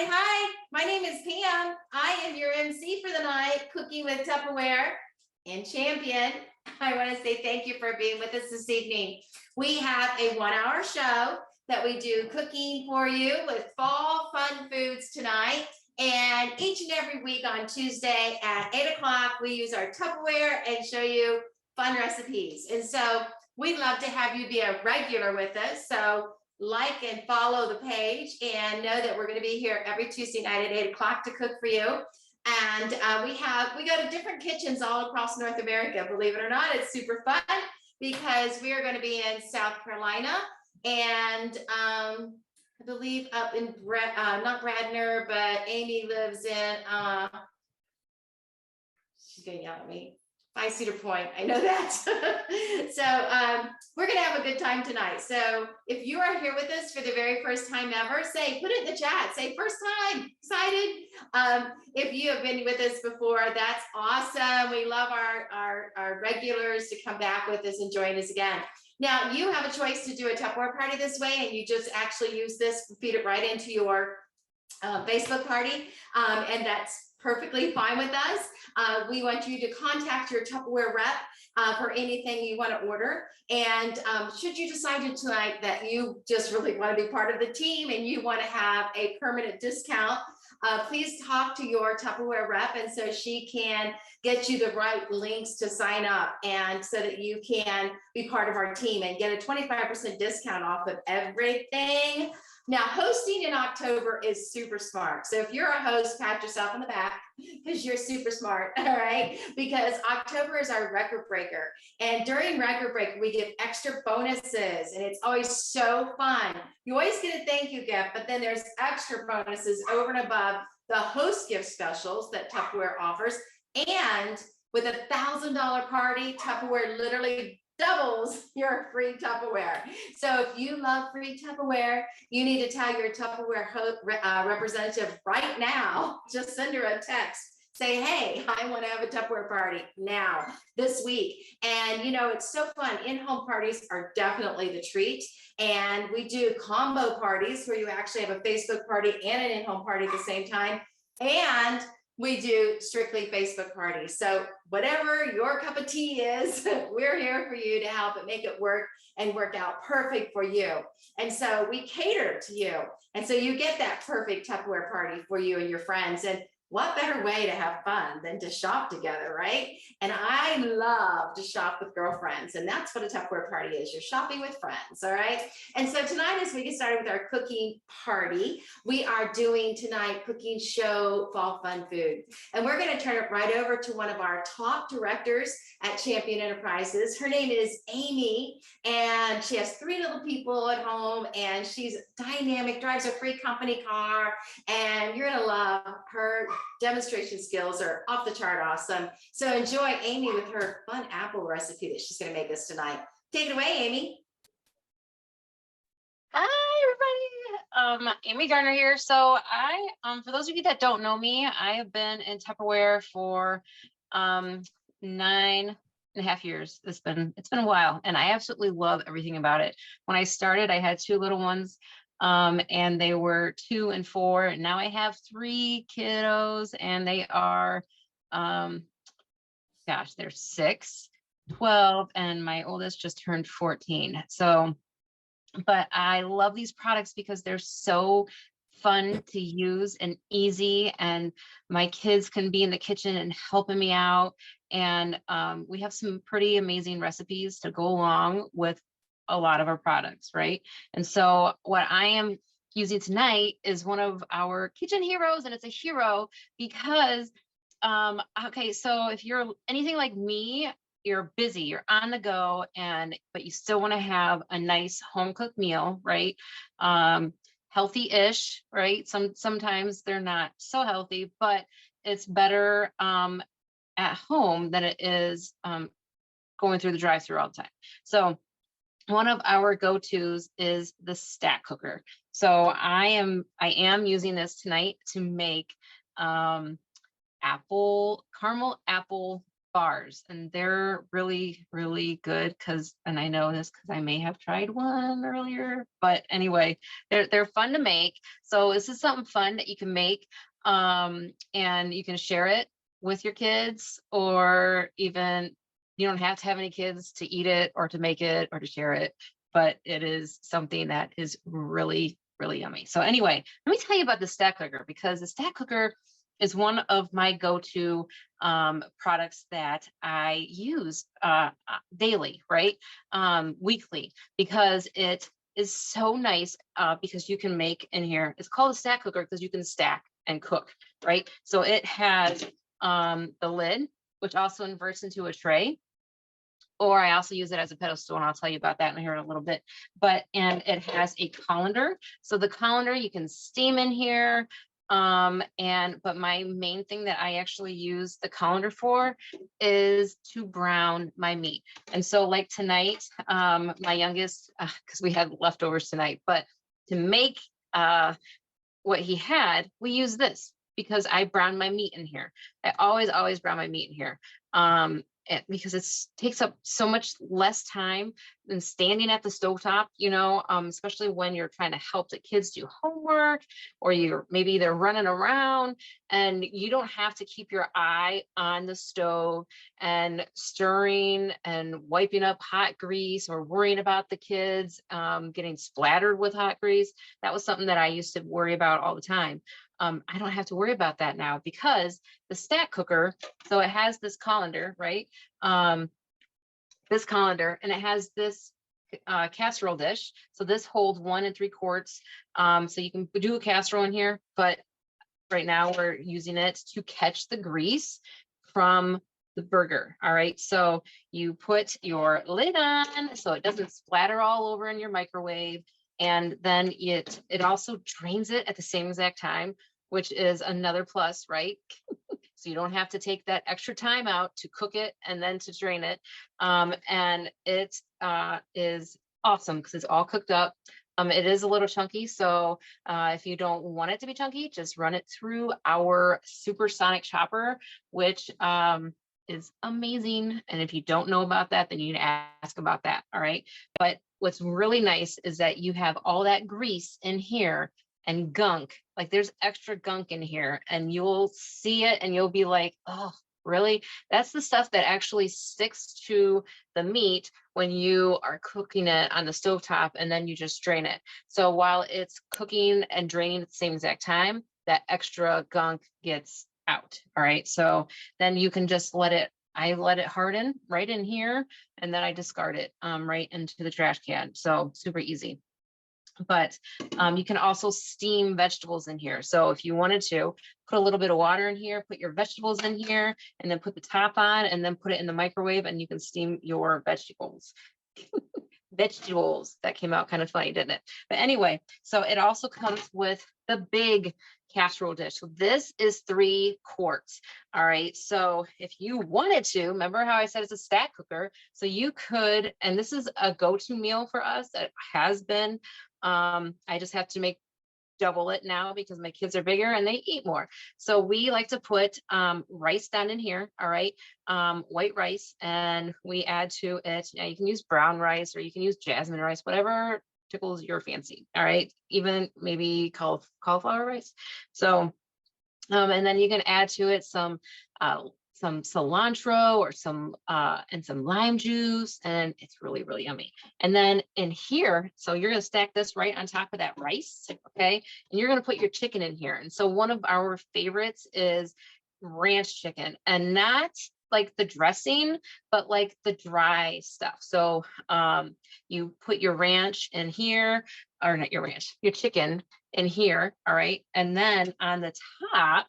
Hi. My name is Pam. I am your MC for the night, Cooking with Tupperware and Champion. I want to say thank you for being with us this evening. We have a 1-hour show that we do cooking for you with fall fun foods tonight. And each and every week on Tuesday at 8 o'clock, we use our Tupperware and show you fun recipes. And so we'd love to have you be a regular with us. So like and follow the page and know that we're going to be here every Tuesday night at 8 o'clock to cook for you. And we go to different kitchens all across North America. Believe it or not, it's super fun because we are going to be in South Carolina and I believe up in not Bradner, but Amy lives in she's gonna yell at me. Cedar Point, I know that. So we're gonna have a good time tonight. So if you are here with us for the very first time ever, put it in the chat, say first time, excited. If you have been with us before, that's awesome. We love our regulars to come back with us and join us again. Now you have a choice to do a Tupperware party this way, and you just actually use this, feed it right into your Facebook party, and that's perfectly fine with us. We want you to contact your Tupperware rep for anything you want to order. And should you decide tonight that you just really want to be part of the team and you want to have a permanent discount, please talk to your Tupperware rep, and so she can get you the right links to sign up, and so that you can be part of our team and get a 25% discount off of everything. Now, hosting in October is super smart. So if you're a host, pat yourself on the back because you're super smart, all right? Because October is our record breaker. And during record break, we give extra bonuses, and it's always so fun. You always get a thank you gift, but then there's extra bonuses over and above the host gift specials that Tupperware offers. And with a $1,000 party, Tupperware literally doubles your free Tupperware. So if you love free Tupperware, you need to tell your Tupperware representative right now. Just send her a text. Say, hey, I want to have a Tupperware party now, this week. And you know, it's so fun. In-home parties are definitely the treat. And we do combo parties where you actually have a Facebook party and an in-home party at the same time. And we do strictly Facebook parties. So whatever your cup of tea is, we're here for you to help it make it work and work out perfect for you. And so we cater to you. And so you get that perfect Tupperware party for you and your friends. And what better way to have fun than to shop together, right? And I love to shop with girlfriends, and that's what a Tupperware party is. You're shopping with friends, all right? And so tonight, as we get started with our cooking party, we are doing tonight cooking show fall fun food. And we're gonna turn it right over to one of our top directors at Champion Enterprises. Her name is Amy, and she has 3 little people at home, and she's dynamic, drives a free company car, and you're gonna love her. Demonstration skills are off the chart awesome. So enjoy Amy with her fun apple recipe that she's going to make us tonight. Take it away, Amy. Hi, everybody. Amy Garner here. So for those of you that don't know me, I have been in Tupperware for 9.5 years. It's been a while, and I absolutely love everything about it. When I started, I had 2 little ones. And they were 2 and 4. And now I have 3 kiddos, and they are, they're 6, 12, and my oldest just turned 14. So, but I love these products because they're so fun to use and easy, and my kids can be in the kitchen and helping me out. And we have some pretty amazing recipes to go along with a lot of our products, right? And so what I am using tonight is one of our kitchen heroes, and it's a hero because okay, so if you're anything like me, you're busy, you're on the go, but you still want to have a nice home cooked meal, right? Healthy-ish, right? Sometimes they're not so healthy, but it's better at home than it is going through the drive-thru all the time. So one of our go-tos is the stack cooker. So I am using this tonight to make caramel apple bars, and they're really, really good and I know this because I may have tried one earlier, but anyway, they're fun to make. So this is something fun that you can make, and you can share it with your kids, or even you don't have to have any kids to eat it or to make it or to share it, but it is something that is really, really yummy. So anyway, let me tell you about the stack cooker, because the stack cooker is one of my go-to products that I use daily, right? Weekly, because it is so nice, because you can make in here. It's called a stack cooker because you can stack and cook, right? So it has the lid, which also inverts into a tray, or I also use it as a pedestal, and I'll tell you about that in here in a little bit. And it has a colander. So the colander you can steam in here. But my main thing that I actually use the colander for is to brown my meat. And so like tonight, my youngest, because we had leftovers tonight, but to make what he had, we use this because I brown my meat in here. I always brown my meat in here. Because it takes up so much less time than standing at the stovetop, especially when you're trying to help the kids do homework, or maybe they're running around, and you don't have to keep your eye on the stove and stirring and wiping up hot grease, or worrying about the kids getting splattered with hot grease. That was something that I used to worry about all the time. I don't have to worry about that now because the stack cooker, so it has this colander, right? This colander, and it has this casserole dish. So this holds 1 3/4. So you can do a casserole in here, but right now we're using it to catch the grease from the burger. All right. So you put your lid on so it doesn't splatter all over in your microwave. And then it also drains it at the same exact time, which is another plus, right? So you don't have to take that extra time out to cook it and then to drain it. And it is awesome because it's all cooked up. It is a little chunky, so if you don't want it to be chunky, just run it through our supersonic chopper, which is amazing. And if you don't know about that, then you need to ask about that. All right. But what's really nice is that you have all that grease in here and gunk. Like there's extra gunk in here, and you'll see it and you'll be like, oh, really? That's the stuff that actually sticks to the meat when you are cooking it on the stovetop, and then you just drain it. So while it's cooking and draining at the same exact time, that extra gunk gets out. All right. So then you can just I let it harden right in here, and then I discard it right into the trash can. So super easy. But you can also steam vegetables in here. So if you wanted to put a little bit of water in here, put your vegetables in here, and then put the top on, and then put it in the microwave, and you can steam your vegetables. Vegetables. That came out kind of funny, didn't it? But anyway, so it also comes with the big casserole dish. So this is 3/4. All right. So if you wanted to, remember how I said it's a stack cooker. So you could, and this is a go-to meal for us. It has been. I just have to make double it now because my kids are bigger and they eat more. So we like to put rice down in here. All right. White rice, and we add to it. You can use brown rice, or you can use jasmine rice, whatever tickles your fancy. All right. Even maybe cauliflower rice. So, and then you can add to it some cilantro or some lime juice, and it's really, really yummy. And then in here, so you're going to stack this right on top of that rice, okay? And you're going to put your chicken in here. And so one of our favorites is ranch chicken, and not like the dressing, but like the dry stuff. So you put your ranch in here, or not your ranch, your chicken in here, all right? And then on the top,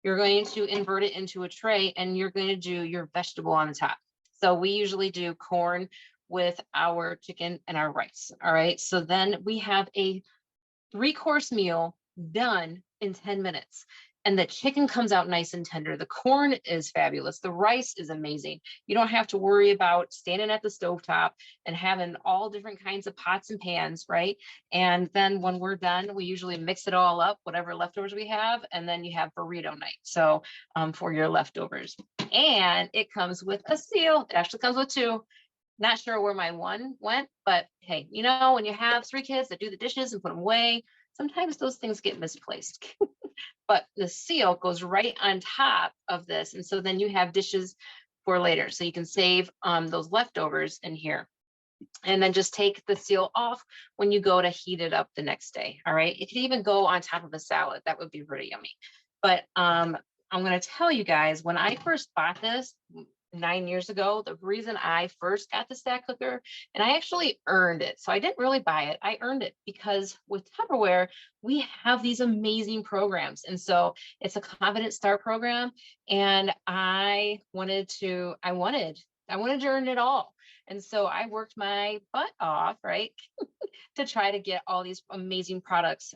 you're going to invert it into a tray, and you're going to do your vegetable on the top. So we usually do corn with our chicken and our rice. All right. So then we have a 3-course meal done in 10 minutes. And the chicken comes out nice and tender. The corn is fabulous. The rice is amazing. You don't have to worry about standing at the stovetop and having all different kinds of pots and pans, right? And then when we're done, we usually mix it all up, whatever leftovers we have, and then you have burrito night. So for your leftovers. And it comes with a seal. It actually comes with 2. Not sure where my 1 went, but hey, you know, when you have 3 kids that do the dishes and put them away, sometimes those things get misplaced. But the seal goes right on top of this. And so then you have dishes for later. So you can save those leftovers in here. And then just take the seal off when you go to heat it up the next day. All right. It could even go on top of a salad. That would be really yummy. But I'm going to tell you guys, when I first bought this 9 years ago, the reason I first got the stack cooker, and I actually earned it. So I didn't really buy it. I earned it because with Tupperware, we have these amazing programs. And so it's a Confident Start program. And I wanted to earn it all. And so I worked my butt off, right, to try to get all these amazing products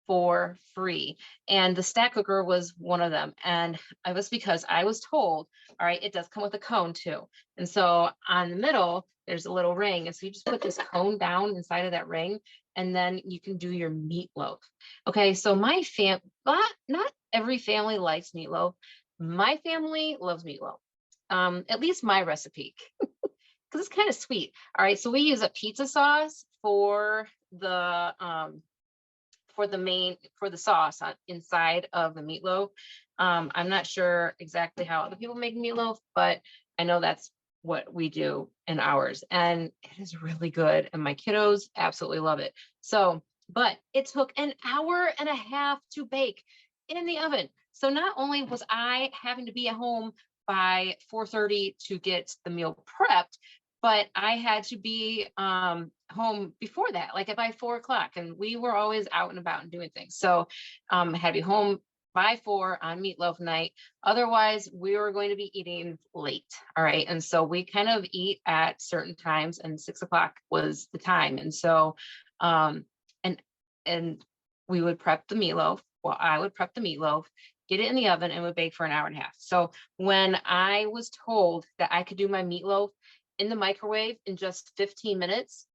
for free. And the stack cooker was one of them. And it was because I was told, all right, it does come with a cone too. And so on the middle, there's a little ring. And so you just put this cone down inside of that ring, and then you can do your meatloaf. Okay, so not every family likes meatloaf. My family loves meatloaf. At least my recipe, because it's kind of sweet. All right, so we use a pizza sauce for the sauce inside of the meatloaf. I'm not sure exactly how other people make meatloaf, but I know that's what we do in ours, and it is really good. And my kiddos absolutely love it. So, but it took an hour and a half to bake in the oven. So not only was I having to be at home by 4:30 to get the meal prepped, but I had to be home before that, like by 4 o'clock. And we were always out and about and doing things. So I had to be home by 4 on meatloaf night. Otherwise, we were going to be eating late. All right. And so we kind of eat at certain times, and 6 o'clock was the time. And so and we would prep the meatloaf. Well, I would prep the meatloaf, get it in the oven, and would bake for an hour and a half. So when I was told that I could do my meatloaf in the microwave in just 15 minutes,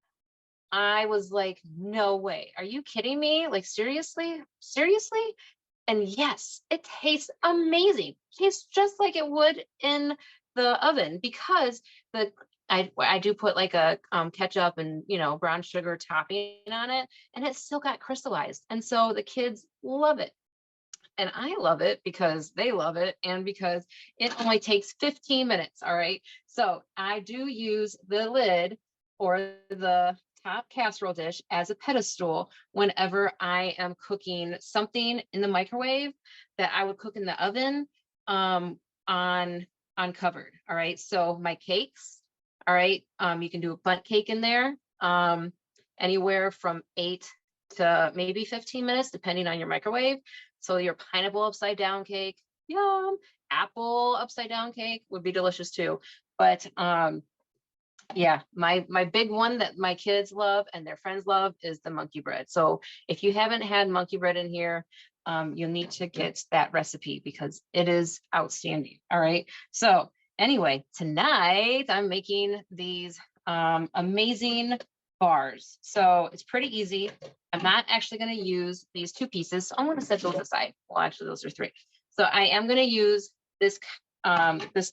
I was like, no way. Are you kidding me? Like, seriously? Seriously? And yes, it tastes amazing. Tastes just like it would in the oven, because I do put like a ketchup and brown sugar topping on it, and it still got crystallized. And so the kids love it. And I love it because they love it, and because it only takes 15 minutes. All right. So I do use the lid or the top casserole dish as a pedestal whenever I am cooking something in the microwave that I would cook in the oven on covered. All right. So my cakes. All right. You can do a bundt cake in there, anywhere from 8 to maybe 15 minutes, depending on your microwave. So your pineapple upside down cake, yum. Apple upside down cake would be delicious too. But yeah, my big one that my kids love and their friends love is the monkey bread. So if you haven't had monkey bread in here, you'll need to get that recipe because it is outstanding. All right. So anyway, tonight I'm making these amazing bars. So it's pretty easy. I'm not actually going to use these 2 pieces. So I'm going to set those aside. Well, actually, those are 3. So I am going to use this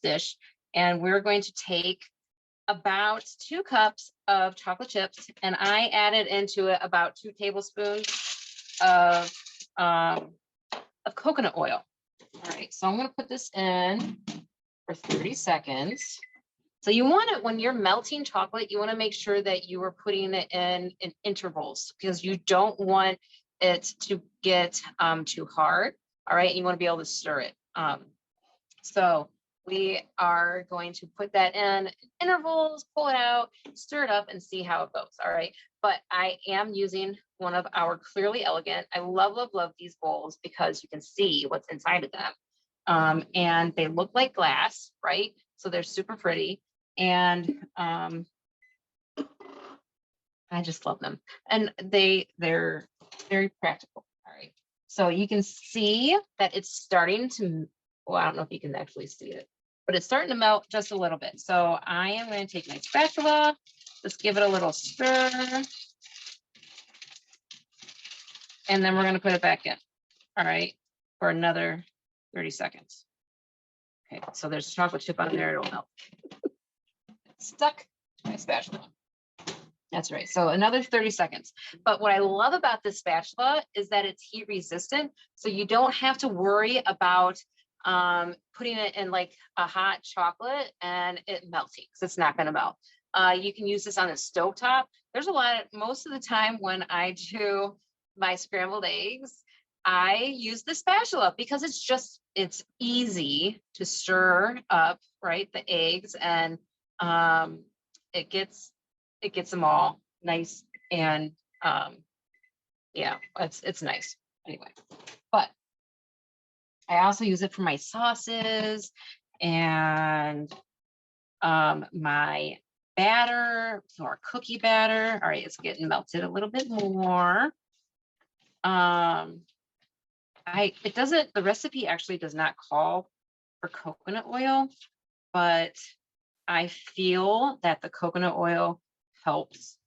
dish, and we're going to take about 2 cups of chocolate chips, and I added into it about 2 tablespoons of coconut oil. All right, so I'm going to put this in for 30 seconds. So you want it, when you're melting chocolate, you want to make sure that you are putting it in intervals, because you don't want it to get too hard. All right, you want to be able to stir it. So we are going to put that in intervals, pull it out, stir it up, and see how it goes. All right, but I am using one of our Clearly Elegant. I love, love, love these bowls because you can see what's inside of them. And they look like glass, right? So they're super pretty. And I just love them. And they're very practical. All right. So you can see that it's starting to, well, I don't know if you can actually see it, but it's starting to melt just a little bit. So I am going to take my spatula, just give it a little stir, and then we're going to put it back in. All right, for another 30 seconds. Okay, so there's a chocolate chip on there, it'll melt. It's stuck to my spatula. That's right. So another 30 seconds. But what I love about this spatula is that it's heat resistant. So you don't have to worry about putting it in like a hot chocolate and it melting, because it's not going to melt. You can use this on a stovetop. There's a lot of, most of the time when I do my scrambled eggs, I use the spatula because it's easy to stir up, right, the eggs, and it gets them all nice, and yeah, it's nice anyway. But I also use it for my sauces and my batter, so our cookie batter. All right, it's getting melted a little bit more. The recipe actually does not call for coconut oil, but I feel that the coconut oil helps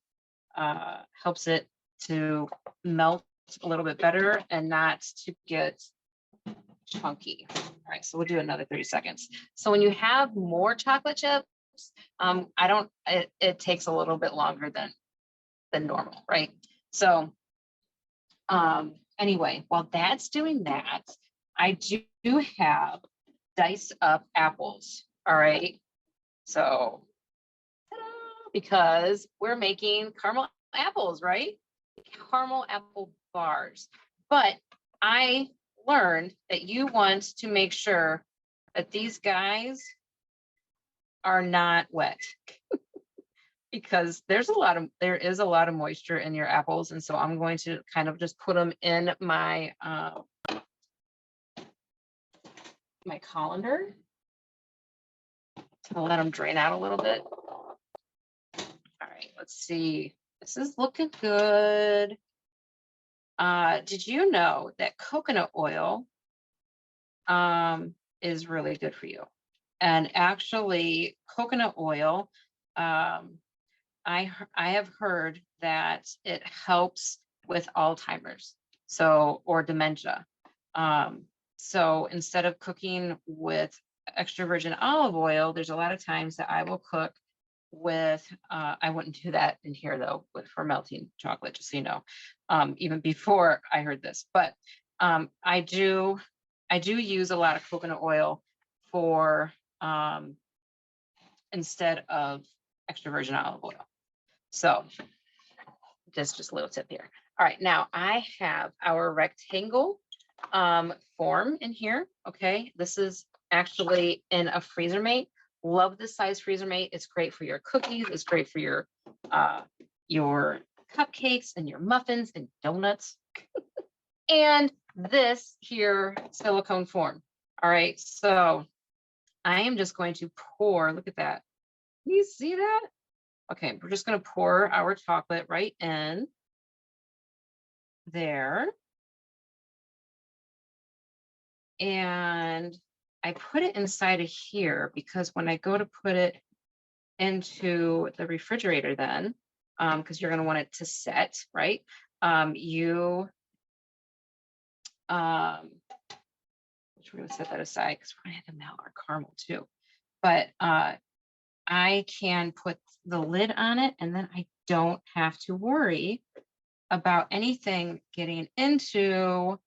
it to melt a little bit better and not to get chunky. All right, so we'll do another 30 seconds. So when you have more chocolate chips, it takes a little bit longer than normal, right? So anyway, while that's doing that, I do have diced up apples. All right, so because we're making caramel apples, right? Caramel apple bars. But I learned that you want to make sure that these guys are not wet because there is a lot of moisture in your apples. And so I'm going to kind of just put them in my my colander to let them drain out a little bit. All right, let's see. This is looking good. Did you know that coconut oil is really good for you? And actually, coconut oil, I have heard that it helps with Alzheimer's, or dementia. So instead of cooking with extra virgin olive oil, there's a lot of times that I will cook with, I wouldn't do that in here though, for melting chocolate, just so you know, even before I heard this, but I do use a lot of coconut oil for instead of extra virgin olive oil. So just a little tip here. All right, now I have our rectangle form in here. Okay, this is actually in a freezer mate. Love this size freezer mate. It's great for your cookies. It's great for your cupcakes and your muffins and donuts. And this here silicone form. All right, so I am just going to pour. Look at that. Can you see that? Okay, we're just going to pour our chocolate right in there. And I put it inside of here because when I go to put it into the refrigerator then, because you're going to want it to set, right? We're going to set that aside because we're going to have to melt our caramel too. But I can put the lid on it and then I don't have to worry about anything getting into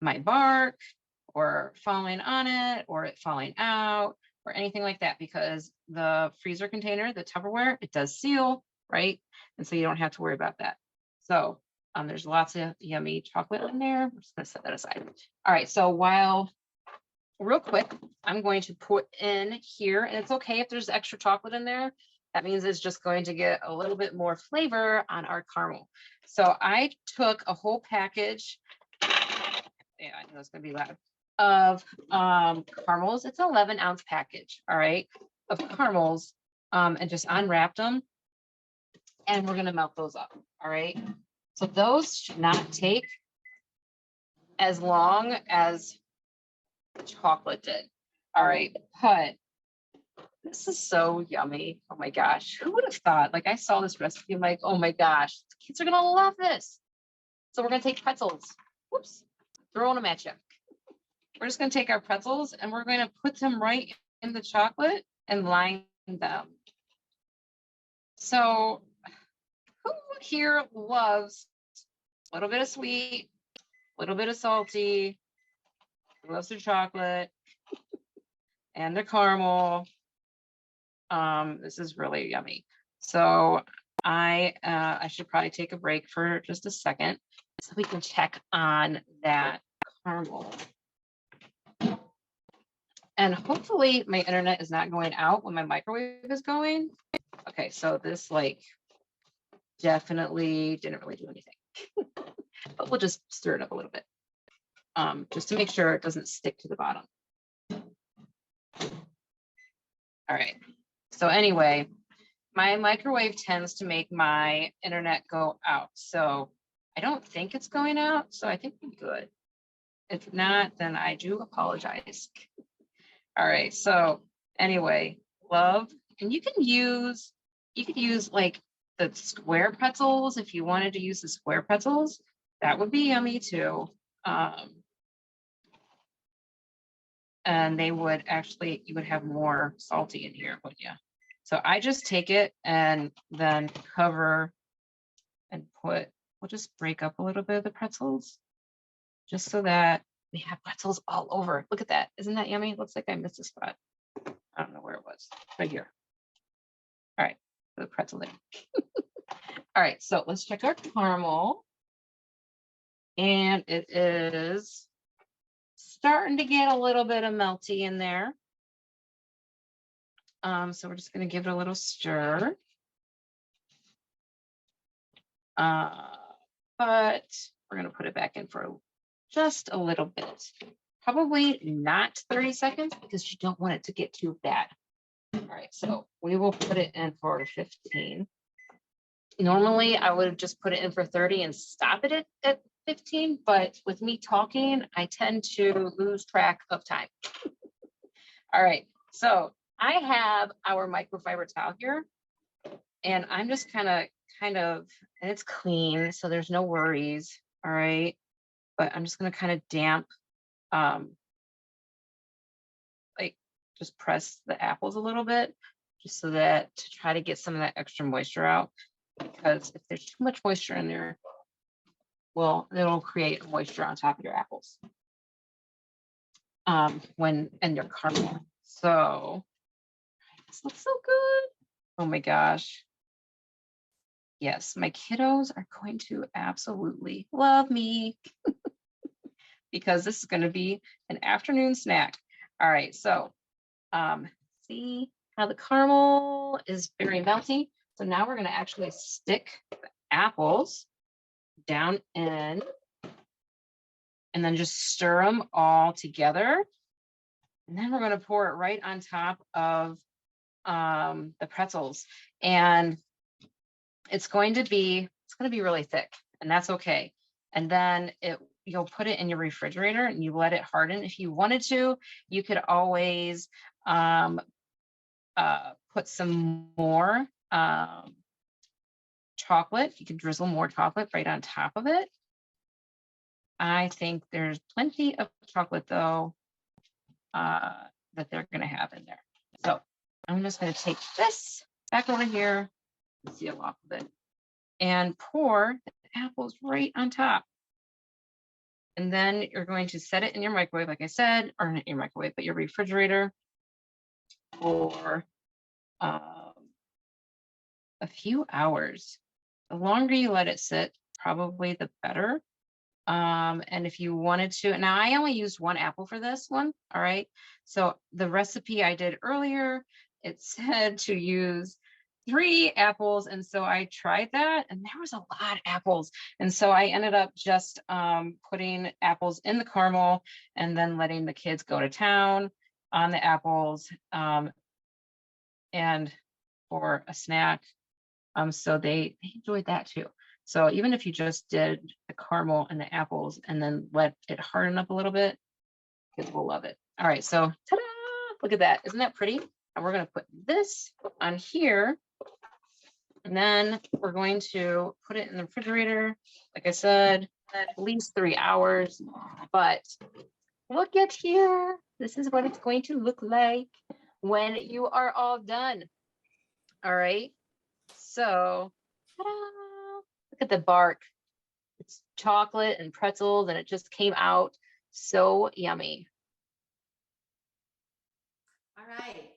my bark or falling on it or it falling out or anything like that, because the freezer container, the Tupperware, it does seal, right? And so you don't have to worry about that. So there's lots of yummy chocolate in there. I'm just going to set that aside. All right, so real quick, I'm going to put in here, and it's okay if there's extra chocolate in there. That means it's just going to get a little bit more flavor on our caramel. So I took a whole package, yeah, I know it's going to be loud, of caramels. It's an 11-ounce package, all right, of caramels, and just unwrapped them. And we're going to melt those up, all right? So those should not take as long as the chocolate did. All right, but this is so yummy. Oh my gosh, who would have thought? Like I saw this recipe, I'm like, oh my gosh, the kids are gonna love this. So we're gonna take pretzels. Whoops, throwing them at you. We're just gonna take our pretzels and we're gonna put them right in the chocolate and line them. So who here loves a little bit of sweet, a little bit of salty, loves their chocolate and the caramel? This is really yummy. So I should probably take a break for just a second so we can check on that caramel. And hopefully my internet is not going out when my microwave is going. Okay, so this like definitely didn't really do anything. But we'll just stir it up a little bit. Just to make sure it doesn't stick to the bottom. All right. So anyway, my microwave tends to make my internet go out. So I don't think it's going out. So I think we're good. If not, then I do apologize. All right. So anyway, love, and you could use like the square pretzels if you wanted to use the square pretzels. That would be yummy too. And they would actually, you would have more salty in here, wouldn't you? So I just take it and then cover and put, we'll just break up a little bit of the pretzels just so that we have pretzels all over. Look at that. Isn't that yummy? Looks like I missed a spot. I don't know where it was. Right here. All right, the pretzel there. All right, so let's check our caramel. And it is starting to get a little bit of melty in there. So we're just going to give it a little stir. But we're going to put it back in for just a little bit. Probably not 30 seconds because you don't want it to get too bad. All right, so we will put it in for 15. Normally, I would just put it in for 30 and stop it at 15, but with me talking, I tend to lose track of time. All right, so I have our microfiber towel here, and I'm just kind of, and it's clean, so there's no worries. All right, but I'm just gonna kind of damp, like just press the apples a little bit, just so that to try to get some of that extra moisture out, because if there's too much moisture in there, well, it'll create moisture on top of your apples and your caramel. So this looks so good. Oh my gosh. Yes, my kiddos are going to absolutely love me because this is going to be an afternoon snack. All right, so see how the caramel is very melty. So now we're going to actually stick the apples down in and then just stir them all together. And then we're going to pour it right on top of the pretzels. And it's going to be really thick, and that's okay. And then you'll put it in your refrigerator and you let it harden. If you wanted to, you could always put some more chocolate. You could drizzle more chocolate right on top of it. I think there's plenty of chocolate though that they're going to have in there. So I'm just going to take this back over here, seal off of it, and pour the apples right on top. And then you're going to set it in your microwave, like I said, or not your microwave, but your refrigerator for a few hours. The longer you let it sit, probably the better. And if you wanted to, now I only used one apple for this one. All right. So the recipe I did earlier, it said to use 3 apples. And so I tried that and there was a lot of apples. And so I ended up just putting apples in the caramel and then letting the kids go to town on the apples and for a snack. So they enjoyed that too. So even if you just did the caramel and the apples and then let it harden up a little bit, kids will love it. All right, so ta-da! Look at that. Isn't that pretty? And we're going to put this on here. And then we're going to put it in the refrigerator. Like I said, at least 3 hours. But look at here. This is what it's going to look like when you are all done. All right. So, ta-da! Look at the bark. It's chocolate and pretzels, and it just came out so yummy. All right.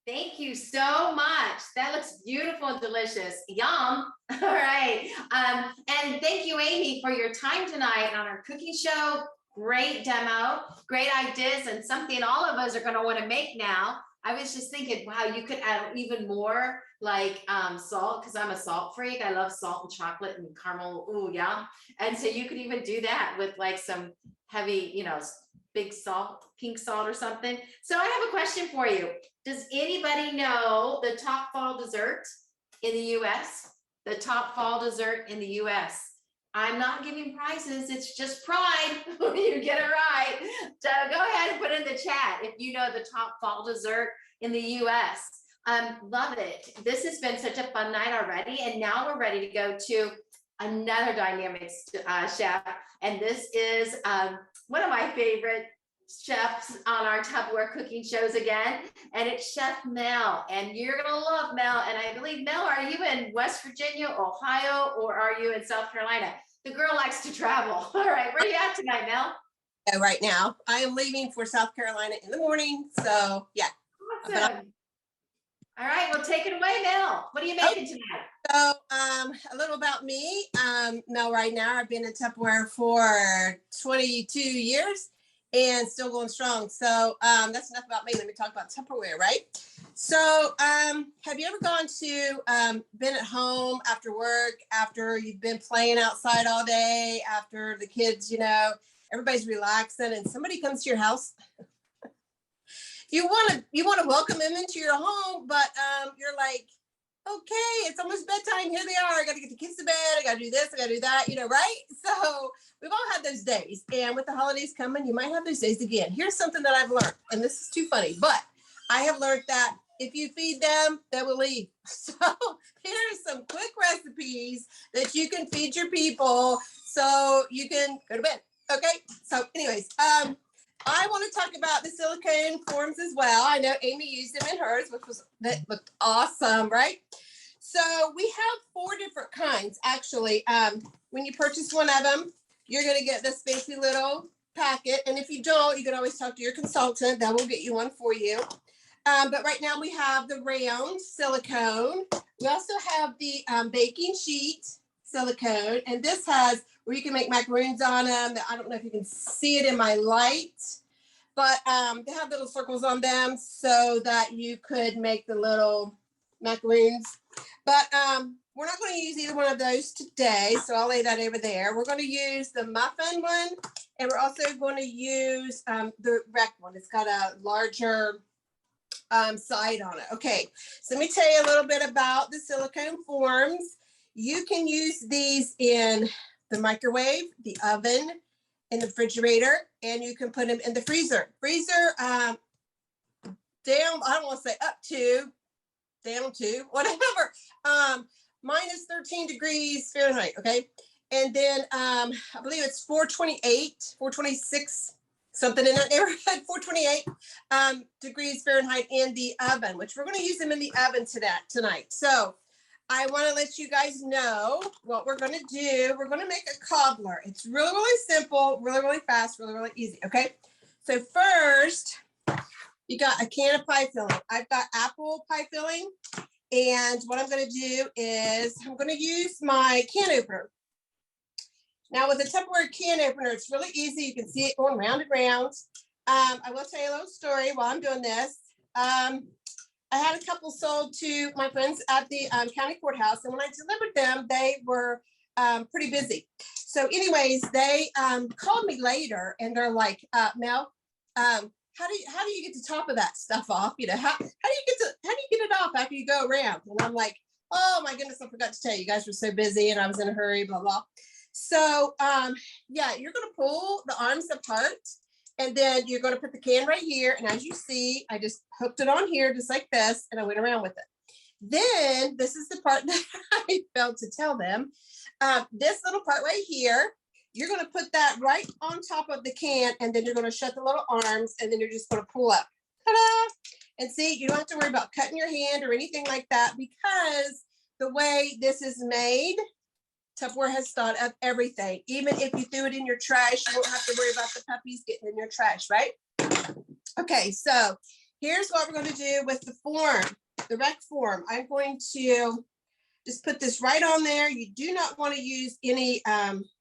Thank you so much. That looks beautiful and delicious. Yum. All right. And thank you, Amy, for your time tonight on our cooking show. Great demo, great ideas, and something all of us are going to want to make now. I was just thinking, wow, you could add even more like salt, because I'm a salt freak. I love salt and chocolate and caramel. Ooh, yeah. And so you could even do that with like some heavy, you know, big salt, pink salt or something. So I have a question for you. Does anybody know the top fall dessert in the US? The top fall dessert in the US. I'm not giving prizes. It's just pride when you get it right. So go ahead and put in the chat if you know the top fall dessert in the US. Love it. This has been such a fun night already. And now we're ready to go to another dynamic chef. And this is one of my favorite chefs on our Tupperware cooking shows again, and it's Chef Mel, and you're gonna love Mel. And I believe, Mel, are you in West Virginia, Ohio, or are you in South Carolina? The girl likes to travel. All right, where are you at tonight, Mel? Right now I am leaving for South Carolina in the morning, so yeah. Awesome. All right, well, take it away, Mel. What are you making tonight? So a little about me. Mel right now, I've been in Tupperware for 22 years and still going strong. So that's enough about me. Let me talk about Tupperware, right? So have you ever gone to, been at home after work, after you've been playing outside all day, after the kids, you know, everybody's relaxing and somebody comes to your house? You want to welcome them into your home, but you're like, okay, it's almost bedtime. Here they are. I got to get the kids to bed. I got to do this. I got to do that, you know, right? So we've all had those days. And with the holidays coming, you might have those days again. Here's something that I've learned, and this is too funny, but I have learned that if you feed them, they will leave. So here's some quick recipes that you can feed your people so you can go to bed. Okay. So anyways, I want to talk about the silicone forms as well. I know Amy used them in hers, that looked awesome, right? So we have 4 different kinds, actually. When you purchase one of them, you're going to get this fancy little packet. And if you don't, you can always talk to your consultant. That will get you one for you. But right now we have the round silicone. We also have the baking sheet silicone. And this has where you can make macaroons on them. I don't know if you can see it in my light, but they have little circles on them so that you could make the little macaroons. But we're not going to use either one of those today, so I'll lay that over there. We're going to use the muffin one, and we're also going to use the wreck one. It's got a larger side on it. Okay, so let me tell you a little bit about the silicone forms. You can use these in the microwave, the oven, in the refrigerator, and you can put them in the freezer. Freezer down, I don't want to say up to, down to, whatever, minus 13 degrees Fahrenheit, okay? And then I believe it's 428, 426, something in that neighborhood, 428 degrees Fahrenheit in the oven, which we're going to use them in the oven tonight. So I want to let you guys know what we're going to do. We're going to make a cobbler. It's really, really simple, really, really fast, really, really easy. Okay. So first, you got a can of pie filling. I've got apple pie filling. And what I'm going to do is I'm going to use my can opener. Now with a Tupperware can opener, it's really easy. You can see it going round and round. I will tell you a little story while I'm doing this. I had a couple sold to my friends at the county courthouse, and when I delivered them, they were pretty busy. So anyways, they called me later, and they're like, Mel, how do you get the top of that stuff off? You know, how do you get it off after you go around? And I'm like, Oh my goodness, I forgot to tell you, you guys were so busy and I was in a hurry, blah, blah. So yeah, you're gonna pull the arms apart and then you're gonna put the can right here. And as you see, I just hooked it on here just like this and I went around with it. Then this is the part that I failed to tell them. This little part right here, you're going to put that right on top of the can and then you're going to shut the little arms and then you're just going to pull up. Ta-da! And see, you don't have to worry about cutting your hand or anything like that because the way this is made, Tupperware has thought of everything. Even if you threw it in your trash, you won't have to worry about the puppies getting in your trash, right? Okay, so here's what we're going to do with the form, the rec form. I'm going to just put this right on there. You do not want to use any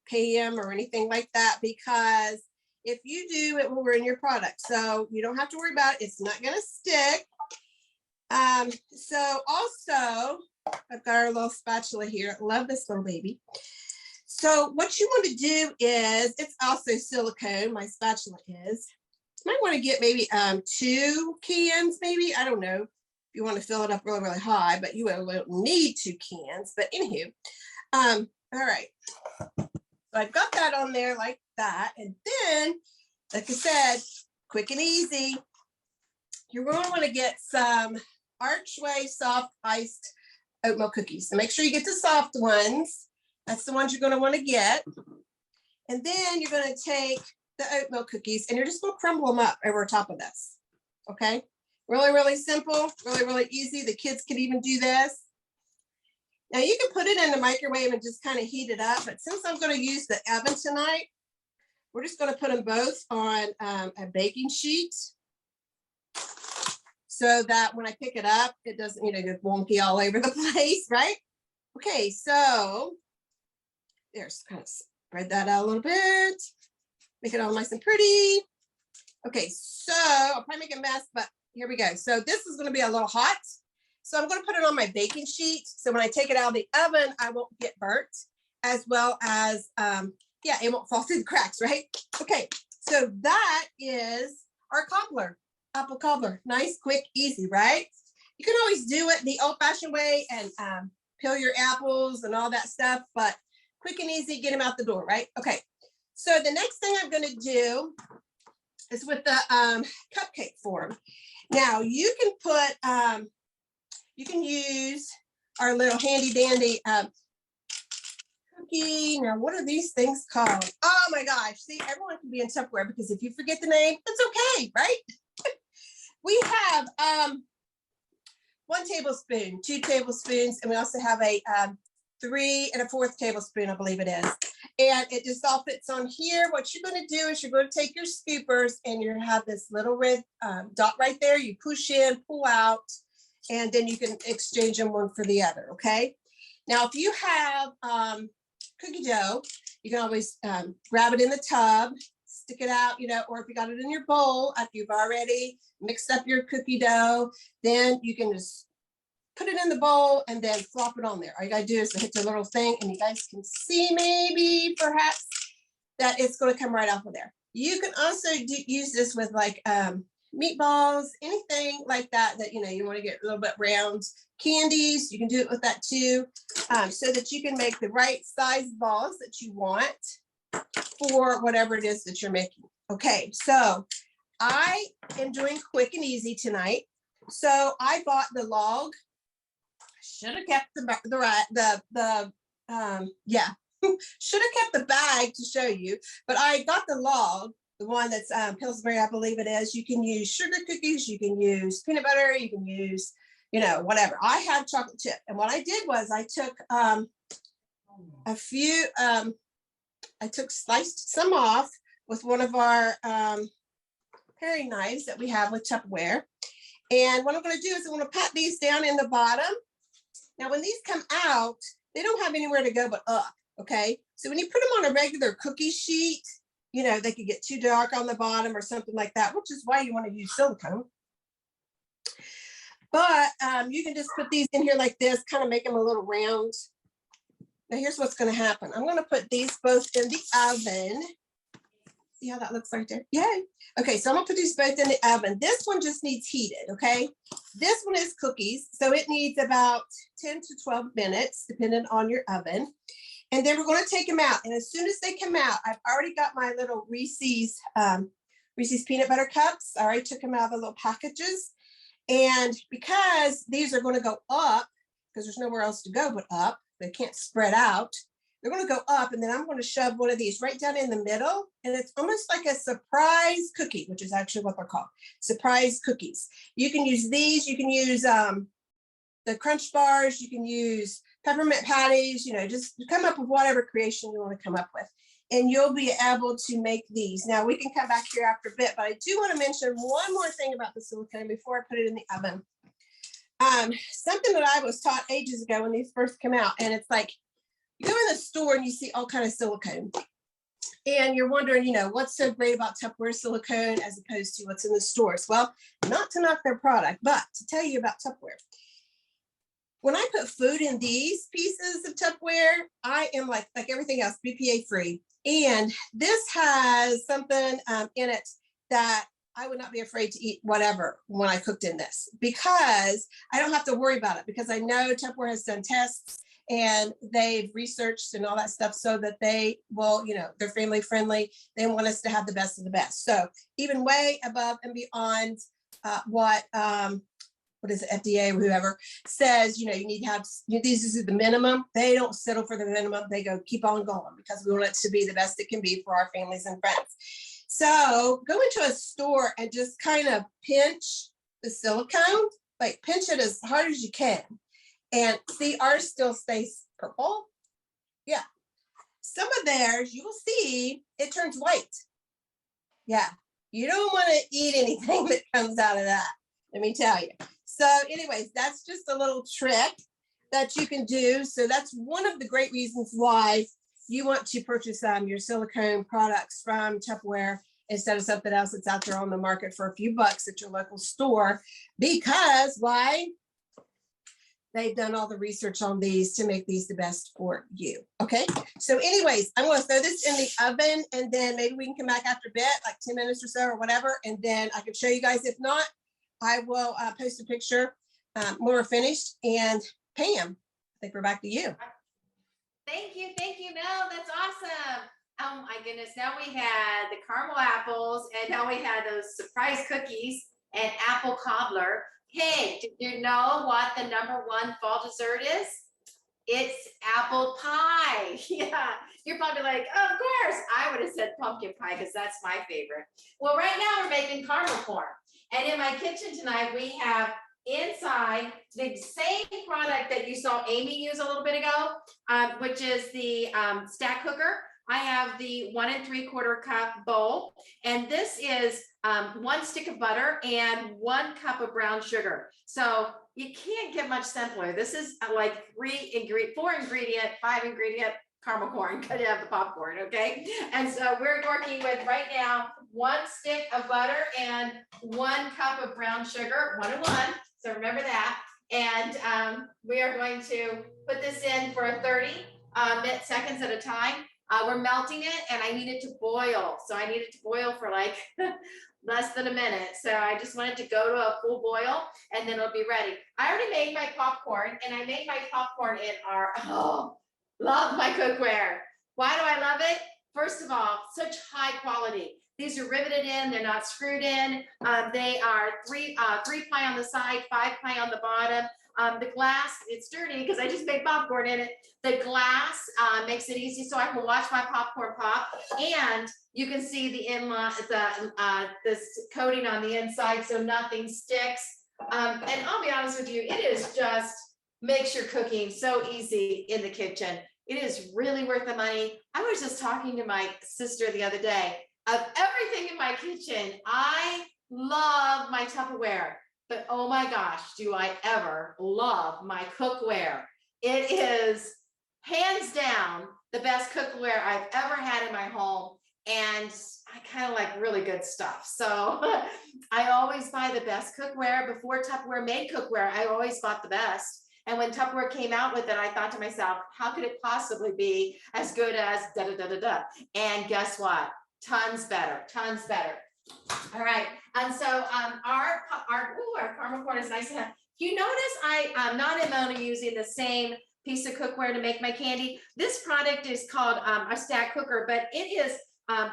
PM or anything like that because if you do, it will ruin your product. So you don't have to worry about it. It's not going to stick. So also, I've got our little spatula here. Love this little baby. So what you want to do is, it's also silicone, my spatula is. You might want to get maybe 2 cans, maybe. I don't know if you want to fill it up really, really high, but you will need 2 cans. But anywho, all right. So I've got that on there like that. And then, like I said, quick and easy. You're going to want to get some Archway soft iced oatmeal cookies. So make sure you get the soft ones. That's the ones you're going to want to get. And then you're going to take the oatmeal cookies and you're just going to crumble them up over top of this. Okay. Really, really simple, really, really easy. The kids could even do this. Now you can put it in the microwave and just kind of heat it up. But since I'm going to use the oven tonight, we're just going to put them both on a baking sheet so that when I pick it up, it doesn't, get wonky all over the place, right? Okay, so there's kind of spread that out a little bit, make it all nice and pretty. Okay, so I'll probably make a mess, but here we go. So this is going to be a little hot. So I'm going to put it on my baking sheet. So when I take it out of the oven, I won't get burnt, as well as, it won't fall through the cracks, right? Okay, so that is our cobbler, apple cobbler. Nice, quick, easy, right? You can always do it the old-fashioned way and peel your apples and all that stuff, but quick and easy, get them out the door, right? Okay, so the next thing I'm going to do is with the cupcake form. Now you can put, you can use our little handy dandy cookie. Now, what are these things called? Oh my gosh, see, everyone can be in Tupperware because if you forget the name, it's okay, right? We have 1 tablespoon, 2 tablespoons, and we also have a 3 1/4 tablespoon, I believe it is. And it just all fits on here. What you're going to do is you're going to take your scoopers and you have this little red dot right there. You push in, pull out, and then you can exchange them one for the other, okay? Now, if you have cookie dough, you can always grab it in the tub, stick it out, or if you got it in your bowl, after you've already mixed up your cookie dough, then you can just put it in the bowl and then flop it on there. All you gotta do is hit the little thing and you guys can see maybe perhaps that it's gonna come right off of there. You can also use this with like meatballs, anything like that you wanna get a little bit round. Candies, you can do it with that too, so that you can make the right size balls that you want for whatever it is that you're making. Okay, so I am doing quick and easy tonight. So I bought the log. Should have kept should have kept the bag to show you, but I got the log, the one that's Pillsbury, I believe it is. You can use sugar cookies, you can use peanut butter, you can use, whatever. I have chocolate chip, and what I did was I took sliced some off with one of our paring knives that we have with Tupperware. And what I'm going to do is I'm going to pat these down in the bottom. Now, when these come out, they don't have anywhere to go but up, okay? So when you put them on a regular cookie sheet, they could get too dark on the bottom or something like that, which is why you want to use silicone. But you can just put these in here like this, kind of make them a little round. Now, here's what's going to happen. I'm going to put these both in the oven See how that looks right there? Yay. Okay, so I'm gonna put these both in the oven. This one just needs heated, okay? This one is cookies, so it needs about 10 to 12 minutes, depending on your oven. And then we're gonna take them out. And as soon as they come out, I've already got my little Reese's peanut butter cups. I already took them out of the little packages. And because these are gonna go up, because there's nowhere else to go but up, they can't spread out. They're going to go up, and then I'm going to shove one of these right down in the middle, and it's almost like a surprise cookie, which is actually what they're called, surprise cookies. You can use these. You can use the crunch bars. You can use peppermint patties. You know, just come up with whatever creation you want to come up with, and you'll be able to make these. Now, we can come back here after a bit, but I do want to mention one more thing about the silicone before I put it in the oven. Something that I was taught ages ago when these first came out, and it's like, you go in the store and you see all kind of silicone, and you're wondering, you know, what's so great about Tupperware silicone as opposed to what's in the stores? Well, not to knock their product, but to tell you about Tupperware. When I put food in these pieces of Tupperware, I am like everything else, BPA free. And this has something in it that I would not be afraid to eat whatever when I cooked in this, because I don't have to worry about it, because I know Tupperware has done tests and they've researched and all that stuff so that they will, you know, they're family friendly. They want us to have the best of the best. So even way above and beyond what is it, FDA or whoever says, you know, you need to have, these is the minimum. They don't settle for the minimum. They go, keep on going, because we want it to be the best it can be for our families and friends. So go into a store and just kind of pinch the silicone, like pinch it as hard as you can. And see, ours still stays purple. Yeah. Some of theirs, you will see, it turns white. Yeah. You don't want to eat anything that comes out of that, let me tell you. So anyways, that's just a little trick that you can do. So that's one of the great reasons why you want to purchase your silicone products from Tupperware instead of something else that's out there on the market for a few bucks at your local store. Because why? They've done all the research on these to make these the best for you. Okay. So anyways, I'm going to throw this in the oven, and then maybe we can come back after a bit, like 10 minutes or so or whatever. And then I can show you guys. If not, I will post a picture when we're finished. And Pam, I think we're back to you. Thank you, Mel. That's awesome. Oh my goodness. Now we had the caramel apples, and now we had those surprise cookies and apple cobbler. Hey, did you know what the #1 fall dessert is? It's apple pie. Yeah, you're probably like, oh, of course. I would have said pumpkin pie because that's my favorite. Well, right now we're making caramel corn. And in my kitchen tonight, we have inside the same product that you saw Amy use a little bit ago, which is the stack cooker. I have the 1 3/4 cup bowl, and this is 1 stick of butter and 1 cup of brown sugar. So you can't get much simpler. This is like 4 ingredient, 5 ingredient caramel corn. Could have the popcorn, okay? And so we're working with right now 1 stick of butter and 1 cup of brown sugar, 1 to 1. So remember that. And we are going to put this in for 30 seconds at a time. We're melting it, and I need it to boil. So I need it to boil for like less than a minute. So I just want it to go to a full boil, and then it'll be ready. I already made my popcorn, and I made my popcorn in our, love my cookware. Why do I love it? First of all, such high quality. These are riveted in, they're not screwed in. They are 3 ply on the side, 5 ply on the bottom. The glass, it's dirty because I just made popcorn in it. The glass makes it easy so I can watch my popcorn pop, and you can see the this coating on the inside so nothing sticks. And I'll be honest with you, it is just makes your cooking so easy in the kitchen. It is really worth the money. I was just talking to my sister the other day. Of everything in my kitchen, I love my Tupperware. But oh my gosh, do I ever love my cookware. It is hands down the best cookware I've ever had in my home. And I kind of like really good stuff. So I always buy the best cookware. Before Tupperware made cookware, I always bought the best. And when Tupperware came out with it, I thought to myself, how could it possibly be as good as da-da-da-da-da? And guess what? Tons better, tons better. All right, and so our caramel corn is nice enough. You notice I'm not only using the same piece of cookware to make my candy. This product is called a stack cooker, but it is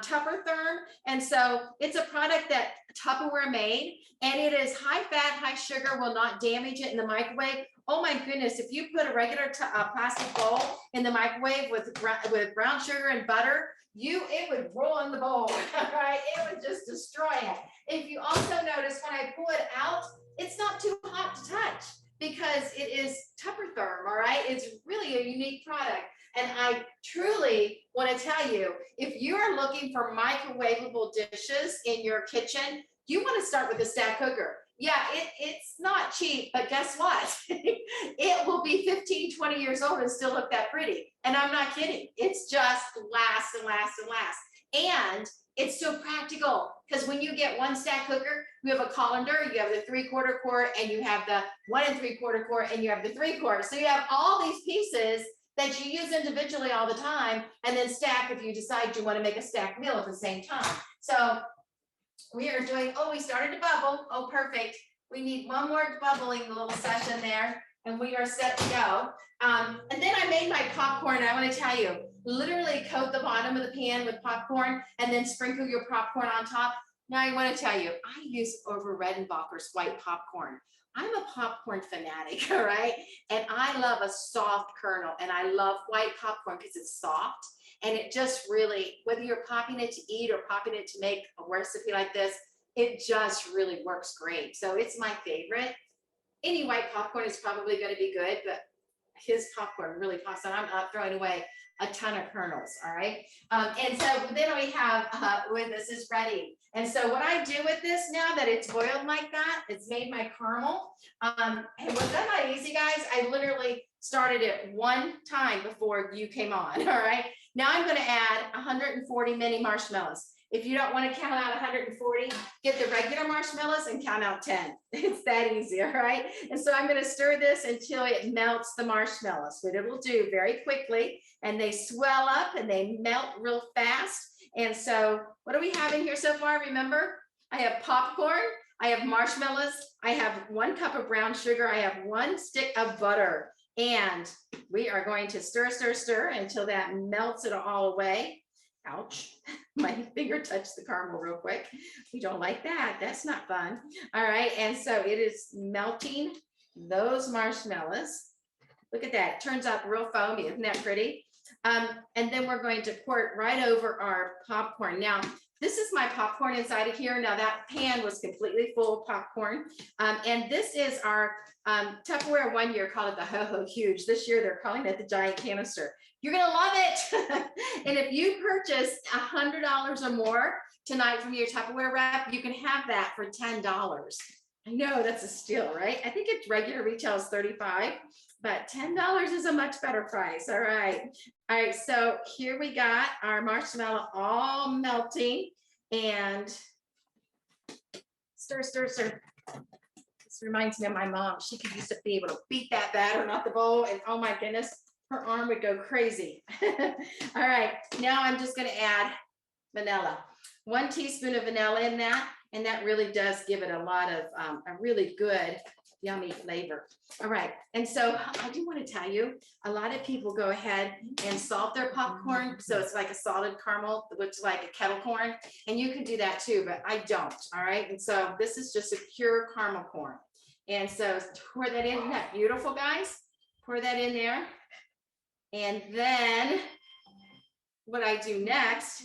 Tupper Therm, and so it's a product that Tupperware made, and it is high fat, high sugar, will not damage it in the microwave. Oh my goodness, if you put a regular plastic bowl in the microwave with brown sugar and butter, it would roll in the bowl, right? It would just destroy it. If you also notice when I pull it out, it's not too hot to touch because it is Tupper Therm, all right? It's really a unique product. And I truly want to tell you, if you are looking for microwavable dishes in your kitchen, you want to start with a stack cooker. Yeah, it's not cheap, but guess what? It will be 15, 20 years old and still look that pretty. And I'm not kidding. It's just lasts and lasts and lasts. And it's so practical because when you get one stack cooker, you have a colander, you have the 3/4 quart, and you have the 1 3/4 quart, and you have the 3/4. So you have all these pieces that you use individually all the time, and then stack if you decide you want to make a stacked meal at the same time. So we are doing, we started to bubble. Oh, perfect. We need one more bubbling little session there, and we are set to go. And then I made my popcorn. I want to tell you, literally coat the bottom of the pan with popcorn and then sprinkle your popcorn on top. Now I want to tell you, I use over Redenbacher's white popcorn. I'm a popcorn fanatic, all right? And I love a soft kernel, and I love white popcorn because it's soft. And it just really, whether you're popping it to eat or popping it to make a recipe like this, it just really works great. So it's my favorite. Any white popcorn is probably going to be good, but his popcorn really pops, and I'm not throwing away a ton of kernels, all right? And so then we have, when this is ready. And so what I do with this now that it's boiled like that, it's made my caramel. And was that not easy, guys? I literally started it one time before you came on, all right? Now I'm gonna add 140 mini marshmallows. If you don't want to count out 140, get the regular marshmallows and count out 10. It's that easy, all right? And so I'm going to stir this until it melts the marshmallows, what it will do very quickly, and they swell up and they melt real fast. And so what do we have in here so far? Remember, I have popcorn, I have marshmallows, I have 1 cup of brown sugar, I have 1 stick of butter, and we are going to stir, stir, stir until that melts it all away. Ouch, my finger touched the caramel real quick. We don't like that. That's not fun. All right, and so it is melting those marshmallows. Look at that, it turns out real foamy. Isn't that pretty? And then we're going to pour it right over our popcorn. Now, this is my popcorn inside of here. Now that pan was completely full of popcorn. And this is our Tupperware one year called it the Ho Ho Huge. This year they're calling it the giant canister. You're gonna love it. And if you purchase $100 or more tonight from your Tupperware rep, you can have that for $10. I know that's a steal, right? I think its regular retail is $35, but $10 is a much better price. All right. All right, so here we got our marshmallow all melting, and stir, stir, stir. This reminds me of my mom. She could used to be able to beat that batter off the bowl, and oh my goodness, her arm would go crazy. All right, now I'm just gonna add vanilla. 1 teaspoon of vanilla in that, and that really does give it a lot of a really good, yummy flavor. All right, and so I do want to tell you, a lot of people go ahead and salt their popcorn, so it's like a solid caramel, which is like a kettle corn, and you can do that too, but I don't. All right, and so this is just a pure caramel corn, and so pour that in. Isn't that beautiful, guys? Pour that in there, and then what I do next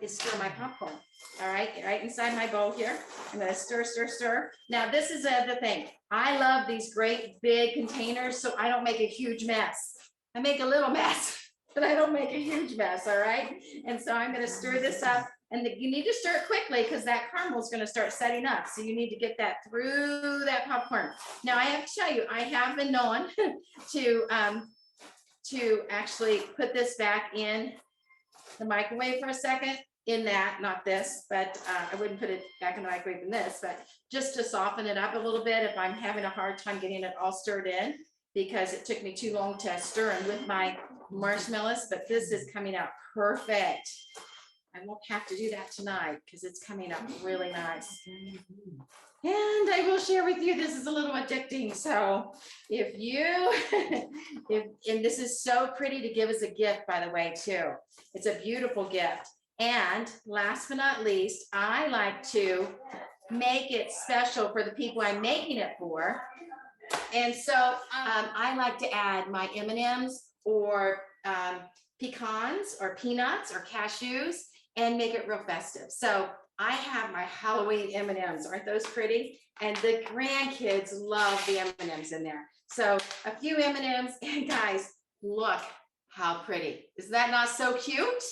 is stir my popcorn. All right, right inside my bowl here. I'm gonna stir, stir, stir. Now this is the thing. I love these great big containers, so I don't make a huge mess. I make a little mess, but I don't make a huge mess, all right? And so I'm gonna stir this up, and you need to stir it quickly because that caramel is gonna start setting up. So you need to get that through that popcorn. Now I have to tell you, I have been known to actually put this back in the microwave for a second, in that, not this, but I wouldn't put it back in the microwave in this, but just to soften it up a little bit if I'm having a hard time getting it all stirred in, because it took me too long to stir in with my marshmallows, but this is coming out perfect. I won't have to do that tonight because it's coming up really nice. And I will share with you, this is a little addicting. So if you, and this is so pretty to give as a gift, by the way, too. It's a beautiful gift. And last but not least, I like to make it special for the people I'm making it for. And so I like to add my M&Ms or pecans or peanuts or cashews and make it real festive. So I have my Halloween M&Ms. Aren't those pretty? And the grandkids love the M&Ms in there. So a few M&Ms, and guys, look how pretty. Is that not so cute?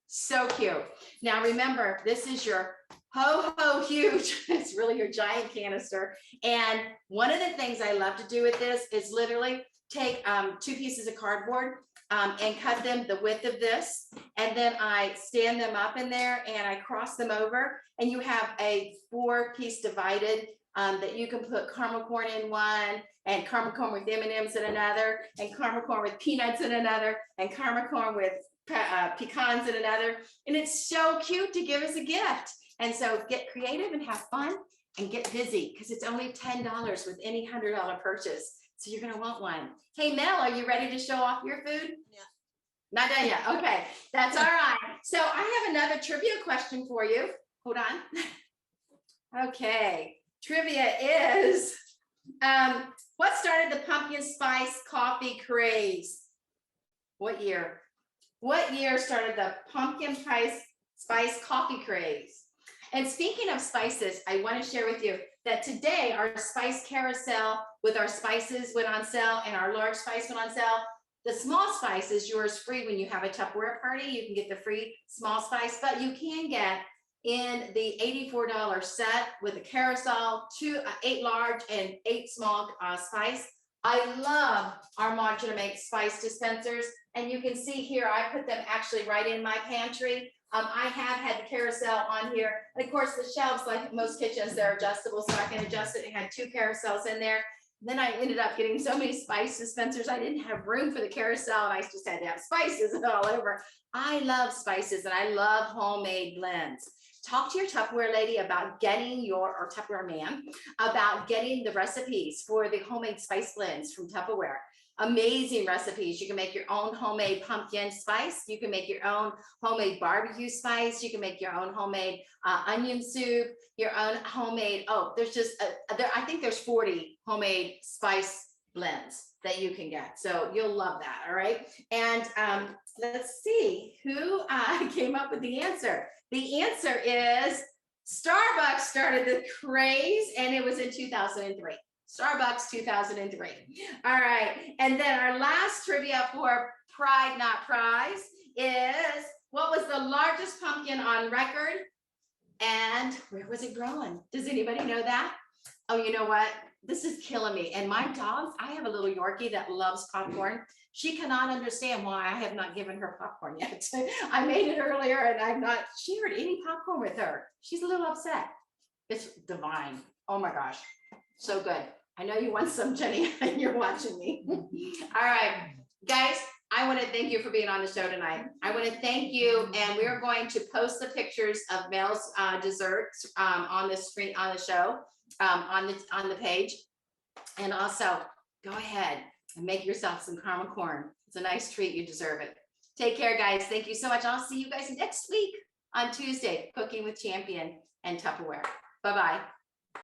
So cute. Now remember, this is your ho huge. It's really your giant canister. And one of the things I love to do with this is literally take 2 pieces of cardboard and cut them the width of this. And then I stand them up in there and I cross them over. And you have a 4-piece divided that you can put caramel corn in one, and caramel corn with M&Ms in another, and caramel corn with peanuts in another, and caramel corn with pecans in another. And it's so cute to give as a gift. And so get creative and have fun and get busy, because it's only $10 with any $100 purchase. So you're going to want one. Hey, Mel, are you ready to show off your food? Yeah. Not done yet. Okay, that's all right. So I have another trivia question for you. Hold on. Okay, trivia is, what started the pumpkin spice coffee craze? What year? What year started the pumpkin spice coffee craze? And speaking of spices, I want to share with you that today our spice carousel with our spices went on sale, and our large spice went on sale. The small spice is yours free when you have a Tupperware party. You can get the free small spice, but you can get in the $84 set with a carousel, 8 large and 8 small spice. I love our modular make spice dispensers, and you can see here I put them actually right in my pantry. I have had the carousel on here, and of course the shelves, like most kitchens, they're adjustable, so I can adjust it. It had 2 carousels in there. Then I ended up getting so many spice dispensers, I didn't have room for the carousel, and I just had to have spices all over. I love spices and I love homemade blends. Talk to your Tupperware lady about getting or Tupperware man, about getting the recipes for the homemade spice blends from Tupperware. Amazing recipes. You can make your own homemade pumpkin spice. You can make your own homemade barbecue spice. You can make your own homemade onion soup, your own homemade, there's just, I think there's 40 homemade spice blends that you can get. So you'll love that, all right? And let's see who came up with the answer. The answer is Starbucks started the craze, and it was in 2003. Starbucks 2003. All right. And then our last trivia for Pride Not Prize is, what was the largest pumpkin on record and where was it growing? Does anybody know that? Oh, you know what? This is killing me. And my dogs, I have a little Yorkie that loves popcorn. She cannot understand why I have not given her popcorn yet. I made it earlier and I've not shared any popcorn with her. She's a little upset. It's divine. Oh my gosh. So good. I know you want some, Jenny, and you're watching me. All right, guys, I want to thank you for being on the show tonight. I want to thank you, and we're going to post the pictures of Mel's desserts on the screen, on the show, on the page. And also, go ahead and make yourself some caramel corn. It's a nice treat. You deserve it. Take care, guys. Thank you so much. I'll see you guys next week on Tuesday, Cooking with Champion and Tupperware. Bye-bye.